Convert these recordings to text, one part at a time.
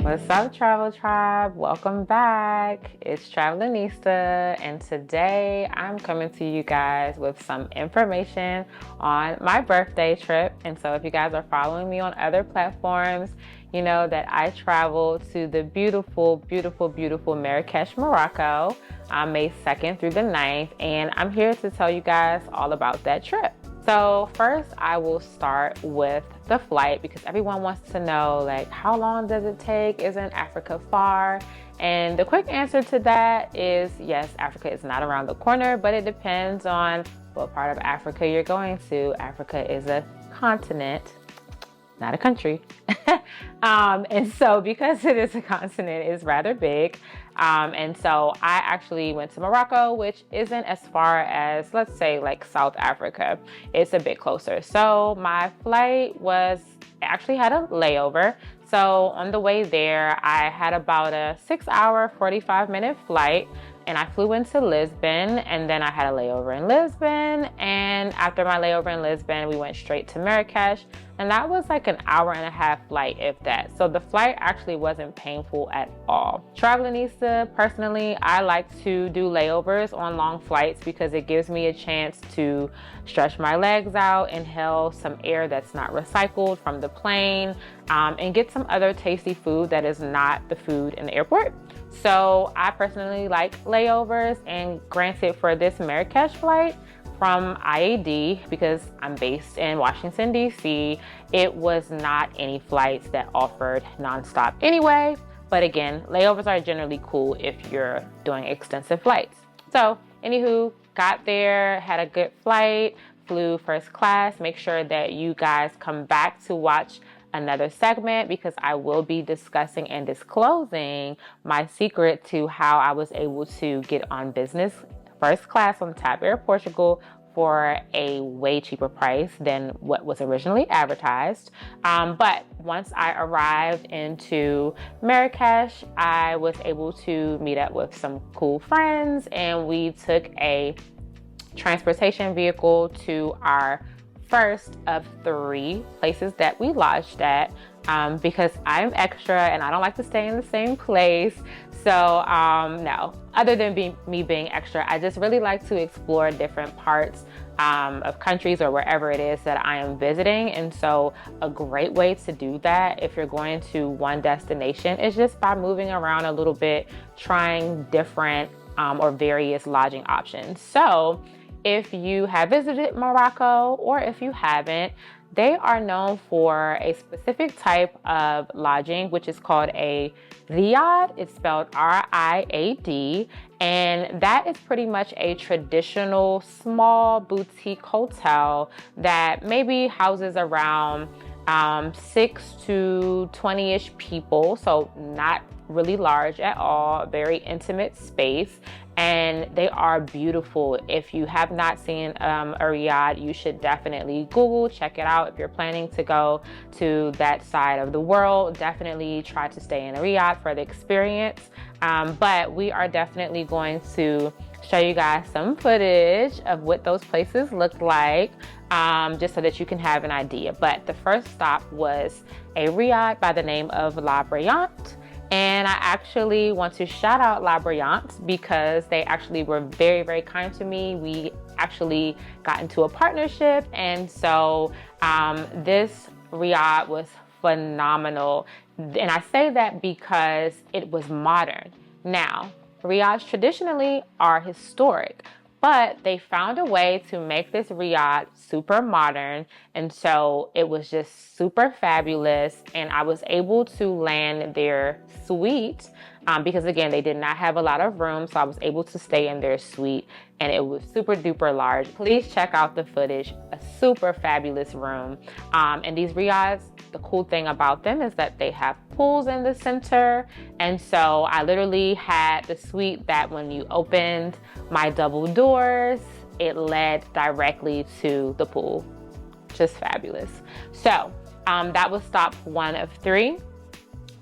What's up, Travel Tribe? Welcome back. It's Travelanista, and today I'm coming to you guys with some information on my birthday trip. And so if you guys are following me on other platforms, you know that I traveled to the beautiful, beautiful, beautiful Marrakesh, Morocco on May 2nd through the 9th, and I'm here to tell you guys all about that trip. So first, I will start with the flight because everyone wants to know, like, how long does it take? Isn't Africa far? And the quick answer to that is yes, Africa is not around the corner, but it depends on what part of Africa you're going to. Africa is a continent, not a country. And so because it is a continent, it's rather big. And so I actually went to Morocco, which isn't as far as, let's say, like South Africa. It's a bit closer. So my flight actually had a layover. So on the way there, I had about a 6-hour, 45-minute flight. And I flew into Lisbon, and then I had a layover in Lisbon. And after my layover in Lisbon, we went straight to Marrakesh. And that was like an hour-and-a-half flight, if that. So the flight actually wasn't painful at all. Travelanista, personally, I like to do layovers on long flights because it gives me a chance to stretch my legs out, inhale some air that's not recycled from the plane, and get some other tasty food that is not the food in the airport. So I personally like layovers, and granted for this Marrakesh flight from IAD, because I'm based in Washington, D.C., it was not any flights that offered nonstop anyway. But again, layovers are generally cool if you're doing extensive flights. So anywho, got there, had a good flight, flew first class. Make sure that you guys come back to watch another segment because I will be discussing and disclosing my secret to how I was able to get on business first class on TAP Air Portugal for a way cheaper price than what was originally advertised. But once I arrived into Marrakesh, I was able to meet up with some cool friends, and we took a transportation vehicle to our first of 3 places that we lodged at, because I'm extra and I don't like to stay in the same place. So no, other than me being extra, I just really like to explore different parts of countries or wherever it is that I am visiting. And so a great way to do that if you're going to one destination is just by moving around a little bit, trying different or various lodging options. So if you have visited Morocco or if you haven't, they are known for a specific type of lodging, which is called a riad. It's spelled R-I-A-D. And that is pretty much a traditional small boutique hotel that maybe houses around 6 to 20-ish people. So not really large at all, very intimate space. And they are beautiful. If you have not seen a riad, you should definitely Google, check it out. If you're planning to go to that side of the world, definitely try to stay in a riad for the experience. But we are definitely going to show you guys some footage of what those places look like, just so that you can have an idea. But the first stop was a riad by the name of La Brillante. And I actually want to shout out La Brillante because they actually were very, very kind to me. We actually got into a partnership. And so this riad was phenomenal. And I say that because it was modern. Now, riads traditionally are historic, but they found a way to make this riad super modern. And so it was just super fabulous. And I was able to land their suite because, again, they did not have a lot of room. So I was able to stay in their suite, and it was super duper large. Please check out the footage. A super fabulous room. And these riads, the cool thing about them is that they have pools in the center. And so I literally had the suite that when you opened my double doors, it led directly to the pool. Just fabulous. So that was stop 1 of 3.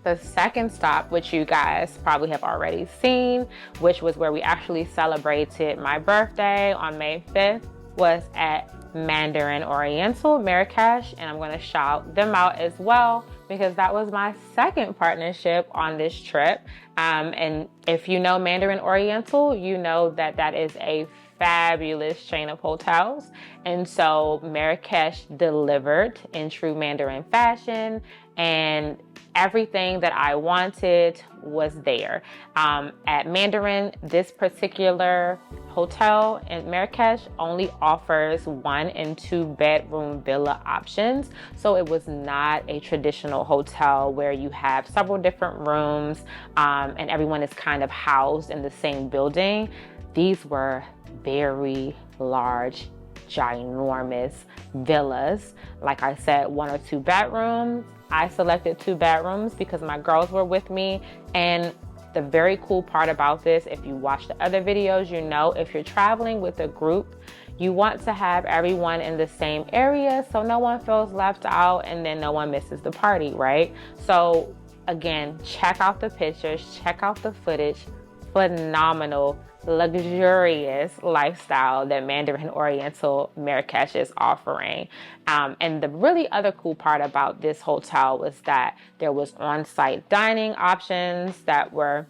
The second stop, which you guys probably have already seen, which was where we actually celebrated my birthday on May 5th, was at Mandarin Oriental Marrakesh, and I'm going to shout them out as well because that was my second partnership on this trip. And if you know Mandarin Oriental, you know that that is a fabulous chain of hotels. And so Marrakesh delivered in true Mandarin fashion, and everything that I wanted was there. At Mandarin, this particular hotel in Marrakesh only offers 1 and 2 bedroom villa options. So it was not a traditional hotel where you have several different rooms and everyone is kind of housed in the same building. These were very large, ginormous villas. Like I said, 1 or 2 bedrooms. I selected 2 bedrooms because my girls were with me. And the very cool part about this, if you watch the other videos, you know, if you're traveling with a group, you want to have everyone in the same area so no one feels left out and then no one misses the party, right? So again, check out the pictures, check out the footage. Phenomenal, luxurious lifestyle that Mandarin Oriental Marrakesh is offering. And the really other cool part about this hotel was that there was on-site dining options that were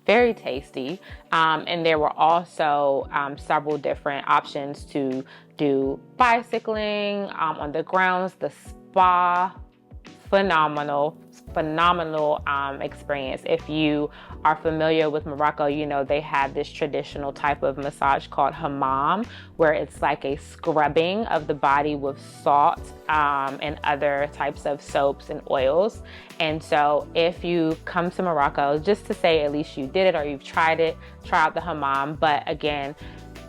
very tasty. And there were also several different options to do bicycling on the grounds, the spa. Phenomenal experience. If you are familiar with Morocco, you know they have this traditional type of massage called hammam, where it's like a scrubbing of the body with salt and other types of soaps and oils. And so if you come to Morocco, just to say at least you did it or you've tried it, try out the hammam. But again,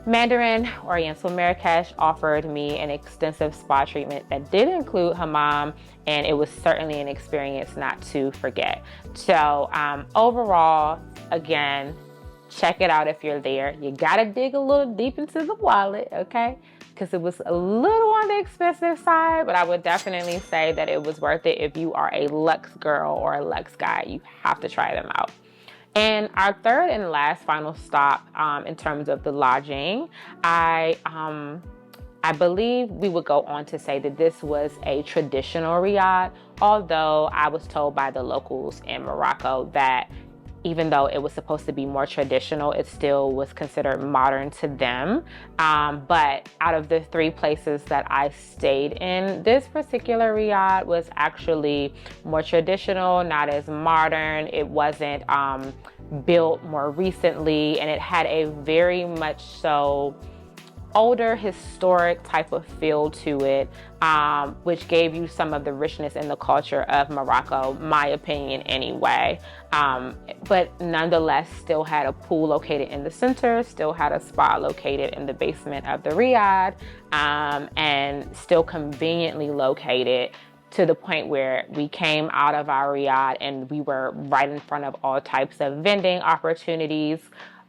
Mandarin Oriental Marrakesh offered me an extensive spa treatment that did include hammam, and it was certainly an experience not to forget. So overall, again, check it out if you're there. You gotta dig a little deep into the wallet, okay? Because it was a little on the expensive side, but I would definitely say that it was worth it if you are a luxe girl or a luxe guy. You have to try them out. And our third and last final stop in terms of the lodging, I believe we would go on to say that this was a traditional riad, although I was told by the locals in Morocco that even though it was supposed to be more traditional, it still was considered modern to them. But out of the 3 places that I stayed in, this particular riad was actually more traditional, not as modern. It wasn't built more recently, and it had a very much so older historic type of feel to it, which gave you some of the richness in the culture of Morocco, my opinion anyway. But nonetheless, still had a pool located in the center, still had a spa located in the basement of the riad, and still conveniently located to the point where we came out of our riad and we were right in front of all types of vending opportunities.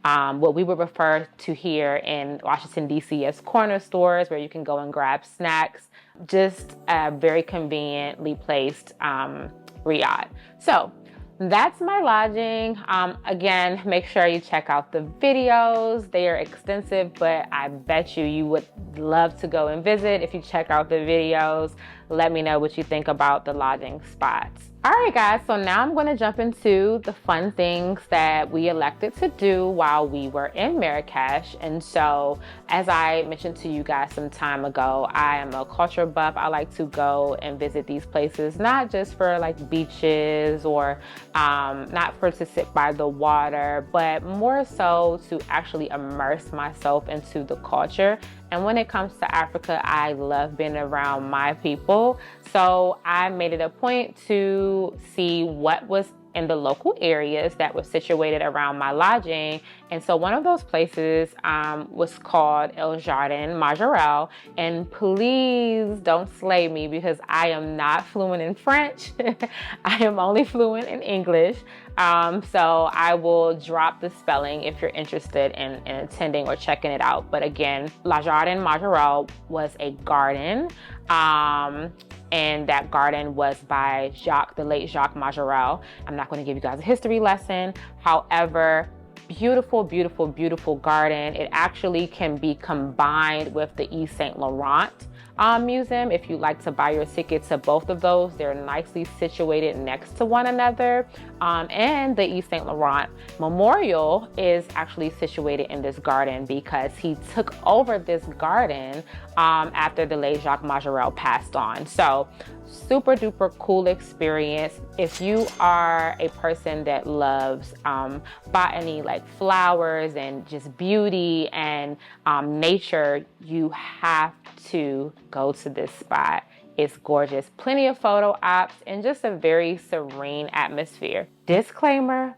What we would refer to here in Washington, D.C. as corner stores, where you can go and grab snacks. Just a very conveniently placed riad. So that's my lodging. Again, make sure you check out the videos. They are extensive, but I bet you would love to go and visit. If you check out the videos, let me know what you think about the lodging spots. All right, guys, so now I'm going to jump into the fun things that we elected to do while we were in Marrakesh. And so, as I mentioned to you guys some time ago, I am a culture buff. I like to go and visit these places, not just for like beaches or not for to sit by the water, but more so to actually immerse myself into the culture. And when it comes to Africa, I love being around my people. So I made it a point to see what was in the local areas that were situated around my lodging. And so one of those places was called El Jardin Majorelle. And please don't slay me because I am not fluent in French. I am only fluent in English. So I will drop the spelling if you're interested in attending or checking it out. But again, La Jardin Majorelle was a garden. And that garden was by the late Jacques Majorelle. I'm not going to give you guys a history lesson. However, beautiful, beautiful, beautiful garden. It actually can be combined with the Yves Saint Laurent museum if you like to buy your ticket to both of those. They're nicely situated next to one another. And the Yves Saint Laurent Memorial is actually situated in this garden because he took over this garden after the late Jacques Majorelle passed on. So super duper cool experience. If you are a person that loves botany, like flowers and just beauty and nature, you have to go to this spot. It's gorgeous. Plenty of photo ops and just a very serene atmosphere. Disclaimer,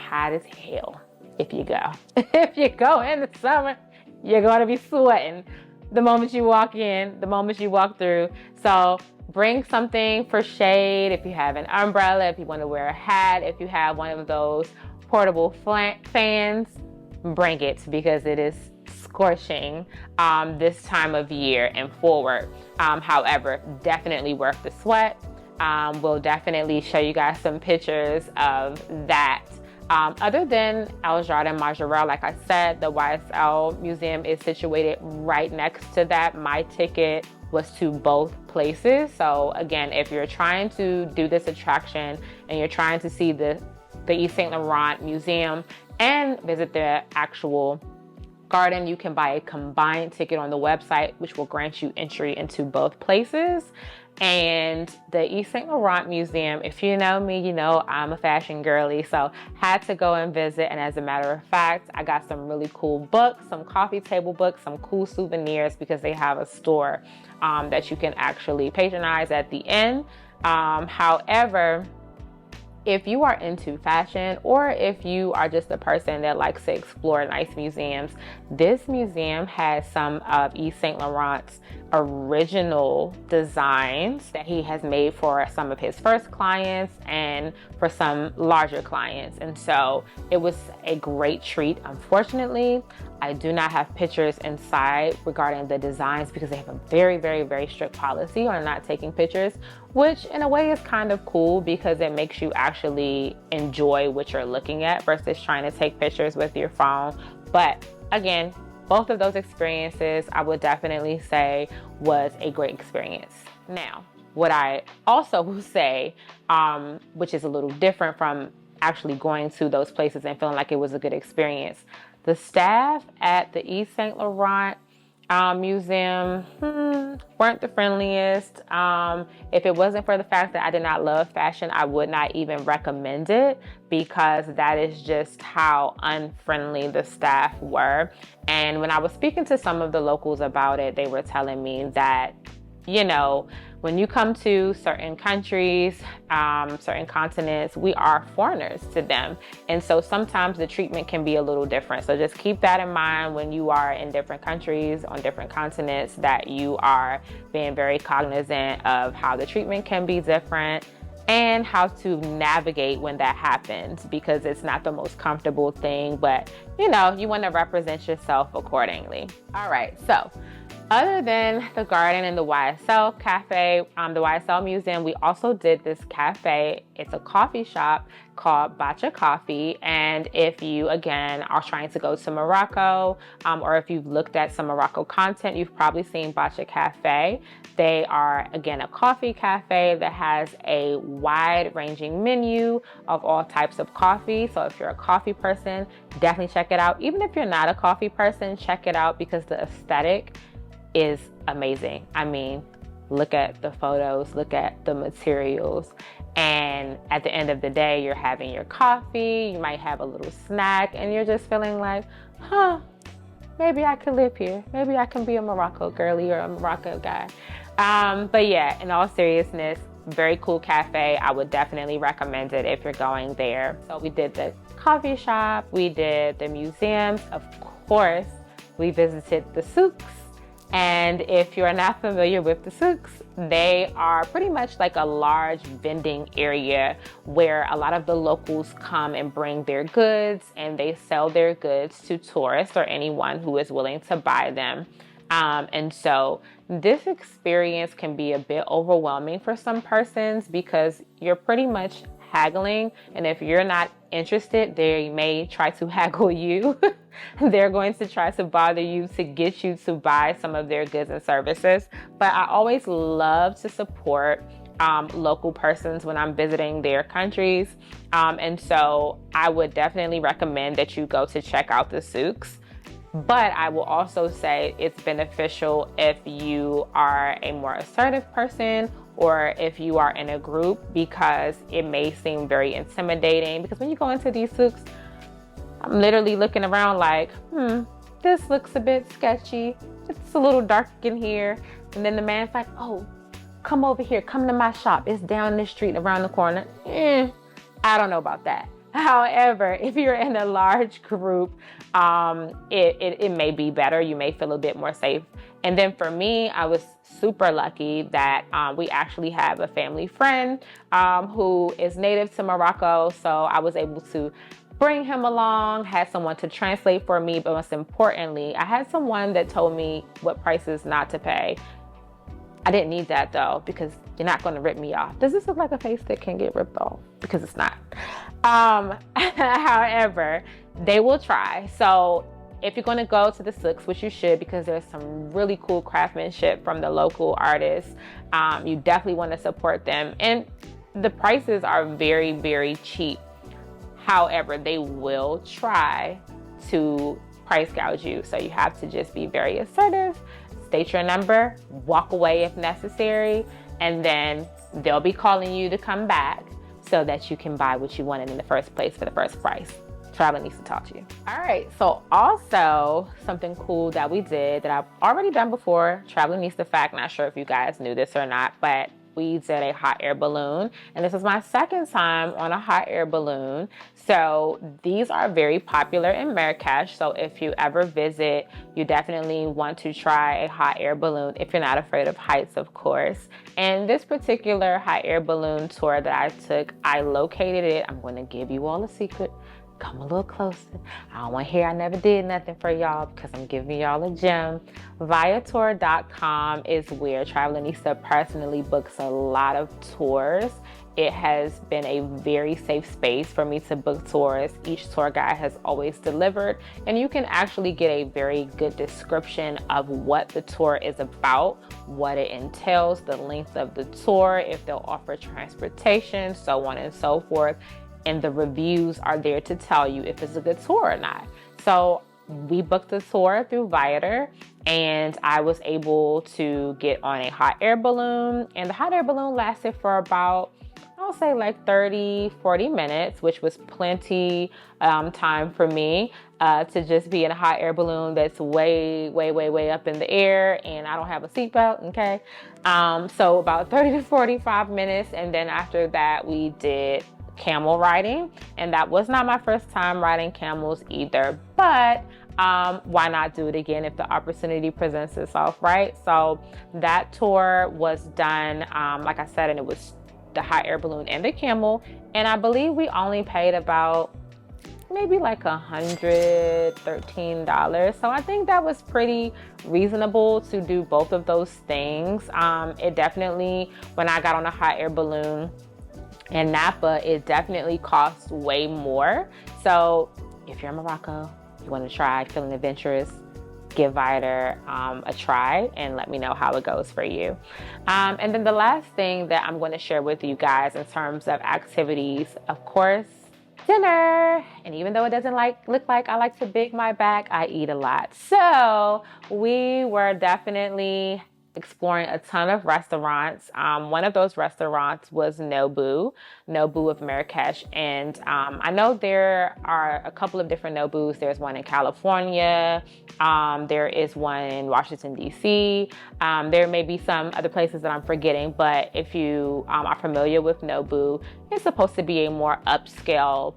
hot as hell if you go. If you go in the summer, you're going to be sweating the moment you walk in, the moment you walk through. So bring something for shade. If you have an umbrella, if you want to wear a hat, if you have one of those portable fans, bring it because it is scorching this time of year and forward. However, definitely worth the sweat. We'll definitely show you guys some pictures of that. Other than El Jardin Majorelle, like I said, the YSL Museum is situated right next to that. My ticket was to both places. So again, if you're trying to do this attraction and you're trying to see the Yves Saint Laurent Museum and visit the actual garden, you can buy a combined ticket on the website, which will grant you entry into both places. And the Yves Saint Laurent Museum, if you know me, you know I'm a fashion girly, so had to go and visit. And as a matter of fact, I got some really cool books, some coffee table books, some cool souvenirs because they have a store that you can actually patronize at the end. However, if you are into fashion or if you are just a person that likes to explore nice museums, this museum has some of Yves Saint Laurent's original designs that he has made for some of his first clients and for some larger clients. And so it was a great treat. Unfortunately, I do not have pictures inside regarding the designs because they have a very, very, very strict policy on not taking pictures, which in a way is kind of cool because it makes you actually enjoy what you're looking at versus trying to take pictures with your phone. But again, both of those experiences, I would definitely say was a great experience. Now, what I also will say, which is a little different from actually going to those places and feeling like it was a good experience, the staff at the Yves Saint Laurent Museum weren't the friendliest. If it wasn't for the fact that I did not love fashion, I would not even recommend it because that is just how unfriendly the staff were. And when I was speaking to some of the locals about it, they were telling me that, you know, when you come to certain countries, certain continents, we are foreigners to them. And so sometimes the treatment can be a little different. So just keep that in mind when you are in different countries, on different continents, that you are being very cognizant of how the treatment can be different and how to navigate when that happens, because it's not the most comfortable thing, but you know, you want to represent yourself accordingly. All right, so other than the garden and the YSL cafe, the YSL museum, we also did this cafe. It's a coffee shop called Bacha Coffee. And if you, again, are trying to go to Morocco, or if you've looked at some Morocco content, you've probably seen Bacha Cafe. They are, again, a coffee cafe that has a wide-ranging menu of all types of coffee. So if you're a coffee person, definitely check it out. Even if you're not a coffee person, check it out because the aesthetic is amazing. I mean, look at the photos, look at the materials, and at the end of the day, you're having your coffee, you might have a little snack, and you're just feeling like, maybe I could live here. Maybe I can be a Morocco girly or a Morocco guy. But yeah, in all seriousness, very cool cafe. I would definitely recommend it if you're going there. So we did the coffee shop, we did the museums, of course, we visited the souks. And if you're not familiar with the souks, they are pretty much like a large vending area where a lot of the locals come and bring their goods, and they sell their goods to tourists or anyone who is willing to buy them. And so this experience can be a bit overwhelming for some persons because you're pretty much haggling. And if you're not interested, they may try to haggle you. They're going to try to bother you to get you to buy some of their goods and services. But I always love to support local persons when I'm visiting their countries. And so I would definitely recommend that you go to check out the souks. But I will also say it's beneficial if you are a more assertive person or if you are in a group, because it may seem very intimidating. Because when you go into these souks, I'm literally looking around like, this looks a bit sketchy. It's a little dark in here. And then the man's like, oh, come over here, come to my shop. It's down the street around the corner. I don't know about that. However, if you're in a large group, it may be better. You may feel a bit more safe. And then for me, I was super lucky that we actually have a family friend who is native to Morocco. So I was able to bring him along, had someone to translate for me. But most importantly, I had someone that told me what prices not to pay. I didn't need that though, because you're not going to rip me off. Does this look like a face that can get ripped off? Because it's not. However, they will try. So if you're going to go to the souks, which you should, because there's some really cool craftsmanship from the local artists, you definitely want to support them. And the prices are very, very cheap. However, they will try to price gouge you. So you have to just be very assertive, state your number, walk away if necessary, and then they'll be calling you to come back so that you can buy what you wanted in the first place for the first price. Travelanista taught you. All right, so also something cool that we did that I've already done before, Travelanista fact, not sure if you guys knew this or not, but we did a hot air balloon, and this is my second time on a hot air balloon. So these are very popular in Marrakesh. So if you ever visit, you definitely want to try a hot air balloon if you're not afraid of heights, of course. And this particular hot air balloon tour that I took, I located it. I'm going to give you all a secret. Come a little closer. I don't want to hear I never did nothing for y'all, because I'm giving y'all a gem. Viator.com is where Travelanista personally books a lot of tours. It has been a very safe space for me to book tours. Each tour guide has always delivered, and you can actually get a very good description of what the tour is about, what it entails, the length of the tour, if they'll offer transportation, so on and so forth. And the reviews are there to tell you if it's a good tour or not. So we booked the tour through Viator, and I was able to get on a hot air balloon. And the hot air balloon lasted for about, I'll say like 30-40 minutes, which was plenty time for me to just be in a hot air balloon that's way up in the air, and I don't have a seatbelt, okay? So about 30 to 45 minutes, and then after that we did camel riding, and that was not my first time riding camels either, but why not do it again if the opportunity presents itself, right? So that tour was done, like I said, and it was the hot air balloon and the camel, and I believe we only paid about maybe like $113. So I think that was pretty reasonable to do both of those things. It definitely, when I got on a hot air balloon in Napa, it definitely costs way more. So if you're in Morocco, you want to try feeling adventurous, give Viator a try and let me know how it goes for you. And then the last thing that I'm going to share with you guys in terms of activities, of course, dinner. And even though it doesn't look like I like to big my back, I eat a lot. So we were definitely exploring a ton of restaurants. One of those restaurants was Nobu of Marrakesh. And I know there are a couple of different Nobus. There's one in California. There is one in Washington, D.C. There may be some other places that I'm forgetting, but if you are familiar with Nobu, it's supposed to be a more upscale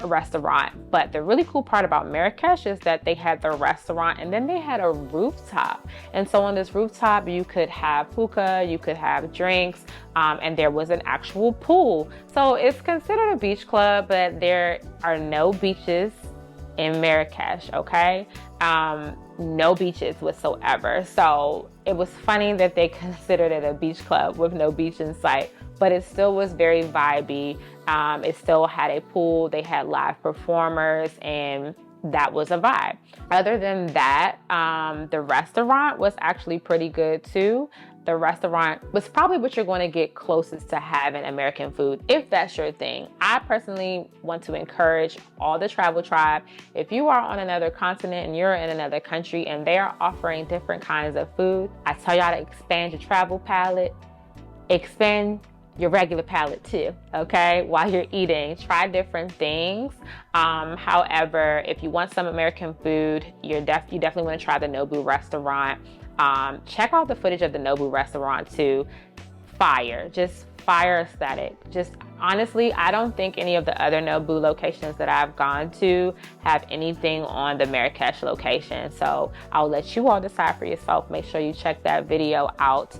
restaurant. But the really cool part about Marrakesh is that they had the restaurant and then they had a rooftop. And so on this rooftop, you could have hookah, you could have drinks, and there was an actual pool. So it's considered a beach club, but there are no beaches in Marrakesh, okay? No beaches whatsoever. So it was funny that they considered it a beach club with no beach in sight, but it still was very vibey. It still had a pool, they had live performers, and that was a vibe. Other than that, the restaurant was actually pretty good too. The restaurant was probably what you're going to get closest to having American food, if that's your thing. I personally want to encourage all the travel tribe, if you are on another continent and you're in another country and they are offering different kinds of food, I tell y'all to expand your travel palette, expand your regular palate too, okay? While you're eating, try different things. However, if you want some American food, you definitely want to try the Nobu restaurant. Check out the footage of the Nobu restaurant too. Fire, just fire aesthetic. Just honestly, I don't think any of the other Nobu locations that I've gone to have anything on the Marrakesh location. So I'll let you all decide for yourself. Make sure you check that video out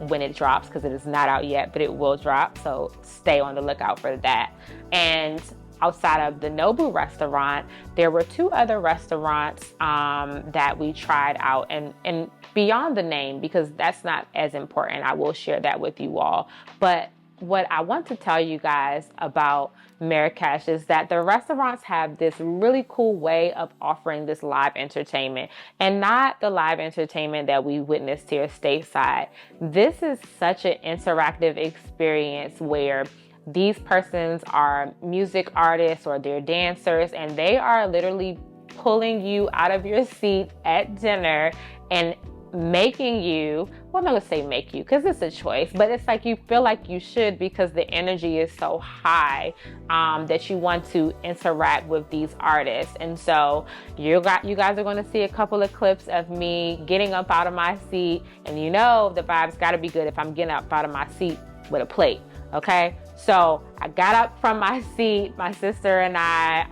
when it drops, because it is not out yet, but it will drop. So stay on the lookout for that. And outside of the Nobu restaurant, there were 2 other restaurants that we tried out, and beyond the name, because that's not as important, I will share that with you all. But what I want to tell you guys about Marrakesh is that the restaurants have this really cool way of offering this live entertainment, and not the live entertainment that we witnessed here stateside. This is such an interactive experience where these persons are music artists or they're dancers, and they are literally pulling you out of your seat at dinner and making you, well, I'm not gonna say make you, because it's a choice, but it's like you feel like you should, because the energy is so high that you want to interact with these artists. And so you guys are going to see a couple of clips of me getting up out of my seat, and you know the vibe's got to be good if I'm getting up out of my seat with a plate. Okay, so I got up from my seat, my sister and I,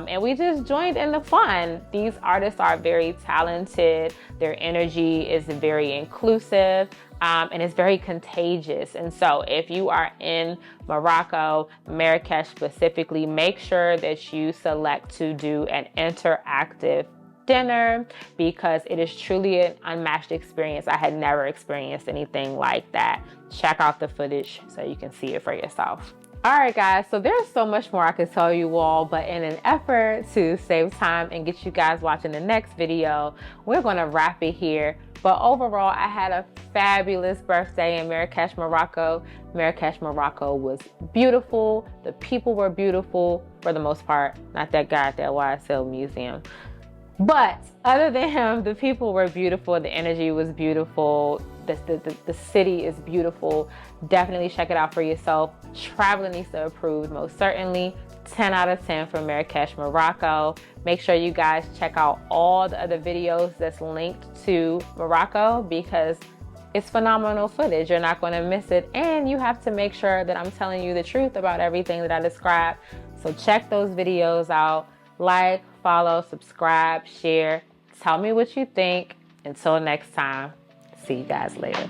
and we just joined in the fun. These artists are very talented. Their energy is very inclusive, and it's very contagious. And so if you are in Morocco, Marrakesh specifically, make sure that you select to do an interactive dinner, because it is truly an unmatched experience. I had never experienced anything like that. Check out the footage so you can see it for yourself. All right, guys, so there's so much more I could tell you all, but in an effort to save time and get you guys watching the next video, we're going to wrap it here. But overall, I had a fabulous birthday in Marrakesh, Morocco. Marrakesh, Morocco was beautiful. The people were beautiful for the most part. Not that guy at that YSL museum. But other than him, the people were beautiful. The energy was beautiful. The city is beautiful. Definitely check it out for yourself. Travelanista approved, most certainly. 10 out of 10 for Marrakesh, Morocco. Make sure you guys check out all the other videos that's linked to Morocco, because it's phenomenal footage. You're not going to miss it. And you have to make sure that I'm telling you the truth about everything that I described. So check those videos out. Like, follow, subscribe, share. Tell me what you think. Until next time, see you guys later.